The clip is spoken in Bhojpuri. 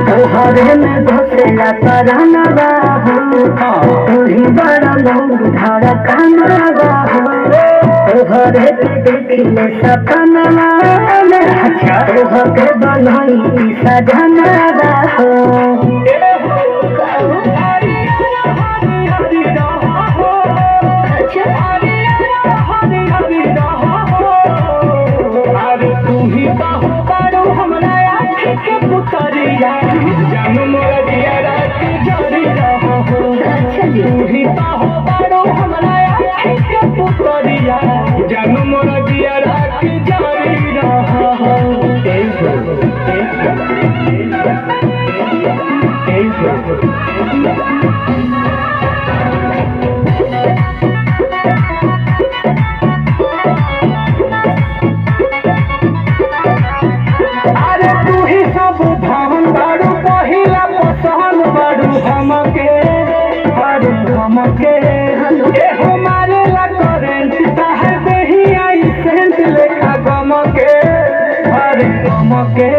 तोहरे में घोसला पराना बाबू तोही बड़ा लोग धड़कना बाबू तोहरे पे देखिले सपना तोहरे बनई सजना बाबू जानू मोरा दिया रात जारी रहो तू ही हो बारो हमरा के पुतरिया जानू मोरा दिया रात जारी रहो अरे तू ही सब भावन बारू पहिला पसंद बारू हमके अरे हमके ए हमारे ला करेंट ताहे देही आई सेंट लेखा गमके अरे गमके